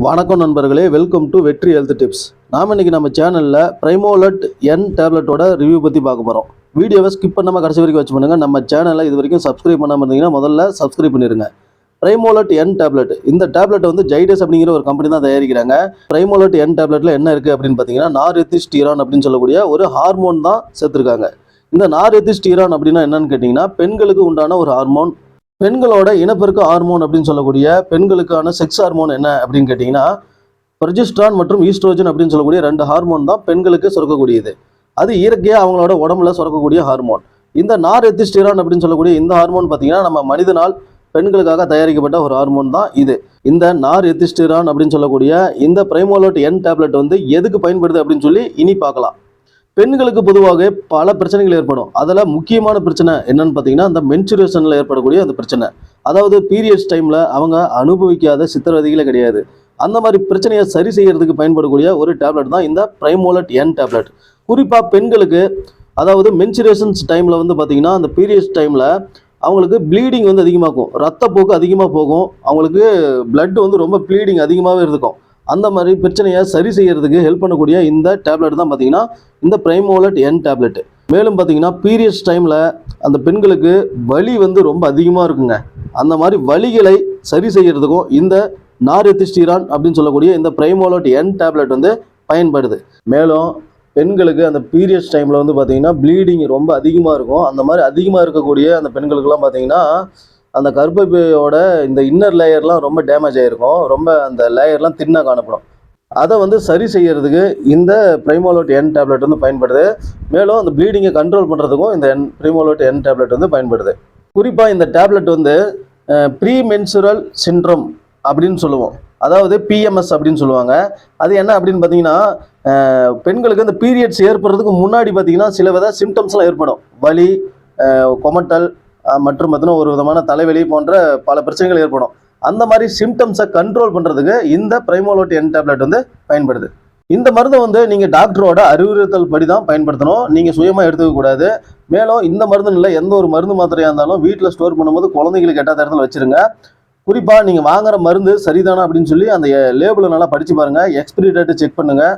வணக்கம் நண்பர்களே, welcome to வெற்றி ஹெல்த் டிப்ஸ். நாம் இன்னைக்கு நம்ம சேனலில் பிரைமோலட் என் டேப்லெட்டோட ரிவ்யூ பற்றி பார்க்க போகிறோம். வீடியோவை ஸ்கிப் பண்ணாமல் கடைசி வரைக்கும் வச்சு பண்ணுங்கள். நம்ம சேனலை இது வரைக்கும் சப்ஸ்கிரைப் பண்ணாமல் இருந்தீங்கன்னா முதல்ல சப்ஸ்கிரைப் பண்ணிடுங்க. பிரைமோலட் என் டேப்லெட், இந்த டேப்லெட் வந்து ஜைடஸ் அப்படிங்கிற ஒரு கம்பெனி தான் தயாரிக்கிறாங்க. பிரைமோலட் என் டேப்லெட்டில் என்ன இருக்குது அப்படின்னு பார்த்தீங்கன்னா, நார்எத்திஸ்டிரான் அப்படின்னு சொல்லக்கூடிய ஒரு ஹார்மோன் தான் சேர்த்துருக்காங்க. இந்த நார்எத்திஸ்டிரான் அப்படின்னா என்னன்னு கேட்டிங்கன்னா, பெண்களுக்கு உண்டான ஒரு ஹார்மோன். பெண்களோட இனப்பெருக்க ஹார்மோன் அப்படின்னு சொல்லக்கூடிய பெண்களுக்கான செக்ஸ் ஹார்மோன் என்ன அப்படின்னு கேட்டிங்கன்னா, ப்ரொஜெஸ்ட்ரான் மற்றும் ஈஸ்ட்ரோஜன் அப்படின்னு சொல்லக்கூடிய ரெண்டு ஹார்மோன் தான் பெண்களுக்கு சுரக்கக்கூடியது. அது இயற்கையாக அவங்களோட உடம்புல சுரக்கக்கூடிய ஹார்மோன். இந்த நார்எத்திஸ்டிரான் அப்படின்னு சொல்லக்கூடிய இந்த ஹார்மோன் பார்த்தீங்கன்னா, நம்ம மனிதனால் பெண்களுக்காக தயாரிக்கப்பட்ட ஒரு ஹார்மோன் தான் இது. இந்த நார்எத்திஸ்டிரான் அப்படின்னு சொல்லக்கூடிய இந்த பிரைமோலட் என் டேப்லெட் வந்து எதுக்கு பயன்படுது அப்படின்னு சொல்லி இனி பார்க்கலாம். பெண்களுக்கு பொதுவாக பல பிரச்சனைகள் ஏற்படும். அதில் முக்கியமான பிரச்சனை என்னன்னு பார்த்தீங்கன்னா, அந்த மென்சுரேஷனில் ஏற்படக்கூடிய அந்த பிரச்சனை. அதாவது பீரியட்ஸ் டைமில் அவங்க அனுபவிக்காத சித்திரவதைகளே கிடையாது. அந்த மாதிரி பிரச்சனையை சரி செய்யறதுக்கு பயன்படக்கூடிய ஒரு டேப்லெட் தான் இந்த பிரைமோலட் என் டேப்லெட். குறிப்பாக பெண்களுக்கு, அதாவது மென்சுரேஷன்ஸ் டைமில் வந்து பார்த்தீங்கன்னா, அந்த பீரியட்ஸ் டைமில் அவங்களுக்கு ப்ளீடிங் வந்து அதிகமாகும், ரத்தப்போக்கு அதிகமாக போகும், அவங்களுக்கு பிளட் வந்து ரொம்ப ப்ளீடிங் அதிகமாகவே இருக்கும். அந்த மாதிரி பிரச்சனையை சரி செய்யறதுக்கு ஹெல்ப் பண்ணக்கூடிய இந்த டேப்லெட் தான் பார்த்தீங்கன்னா இந்த பிரைமோலட் என் டேப்லெட். மேலும் பார்த்தீங்கன்னா, பீரியட்ஸ் டைமில் அந்த பெண்களுக்கு வலி வந்து ரொம்ப அதிகமாக இருக்குங்க. அந்த மாதிரி வலிகளை சரி செய்யறதுக்கும் இந்த நார்எத்திஸ்டிரான் அப்படின்னு சொல்லக்கூடிய இந்த பிரைமோலட் என் டேப்லெட் வந்து பயன்படுது. மேலும் பெண்களுக்கு அந்த பீரியட்ஸ் டைமில் வந்து பார்த்தீங்கன்னா ப்ளீடிங் ரொம்ப அதிகமாக இருக்கும். அந்த மாதிரி அதிகமாக இருக்கக்கூடிய அந்த பெண்களுக்கெல்லாம் பார்த்தீங்கன்னா, அந்த கர்ப்பப்பையோட இந்த இன்னர் லேயர்லாம் ரொம்ப டேமேஜ் ஆகிருக்கும். ரொம்ப அந்த லேயர்லாம் தின்னாக காணப்படும். அதை வந்து சரி செய்யறதுக்கு இந்த பிரைமோலட் என் டேப்லெட் வந்து பயன்படுது. மேலும் அந்த ப்ளீடிங்கை கண்ட்ரோல் பண்ணுறதுக்கும் இந்த பிரைமோலட் என் டேப்லெட் வந்து பயன்படுது. குறிப்பாக இந்த டேப்லெட் வந்து ப்ரீ மென்சுரல் சிண்ட்ரோம் அப்படின்னு சொல்லுவோம், அதாவது பிஎம்எஸ் அப்படின்னு சொல்லுவாங்க. அது என்ன அப்படின்னு பார்த்தீங்கன்னா, பெண்களுக்கு அந்த பீரியட்ஸ் ஏற்படுறதுக்கு முன்னாடி பார்த்தீங்கன்னா சில வித சிம்டம்ஸ்லாம் ஏற்படும். வலி, கொமட்டல் மற்றும் பார்த்தீங்கன்னா ஒரு விதமான தலைவலி போன்ற பல பிரச்சனைகள் ஏற்படும். அந்த மாதிரி சிம்டம்ஸை கண்ட்ரோல் பண்ணுறதுக்கு இந்த பிரைமோலட் என் டேப்லெட் வந்து பயன்படுது. இந்த மருந்தை வந்து நீங்கள் டாக்டரோட அறிவுறுத்தல் படி தான் பயன்படுத்தணும். நீங்கள் சுயமாக எடுத்துக்கக்கூடாது. மேலும் இந்த மருந்து இல்லை, எந்த ஒரு மருந்து மாத்திரையாக இருந்தாலும் வீட்டில் ஸ்டோர் பண்ணும்போது குழந்தைங்களுக்கு எட்டாத இடத்துல வச்சுருங்க. குறிப்பாக நீங்கள் வாங்குற மருந்து சரிதானா அப்படின்னு சொல்லி அந்த லேபிளை நல்லா படித்து பாருங்கள். எக்ஸ்பிரி டேட்டு செக் பண்ணுங்கள்.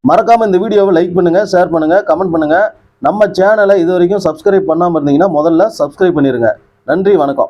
மறக்காமல் இந்த வீடியோவை லைக் பண்ணுங்கள், ஷேர் பண்ணுங்கள், கமெண்ட் பண்ணுங்கள். நம்ம சேனலை இது வரைக்கும் சப்ஸ்கிரைப் பண்ணாமல் இருந்தீங்கன்னா முதல்ல சப்ஸ்கிரைப் பண்ணிடுங்க. நன்றி, வணக்கம்.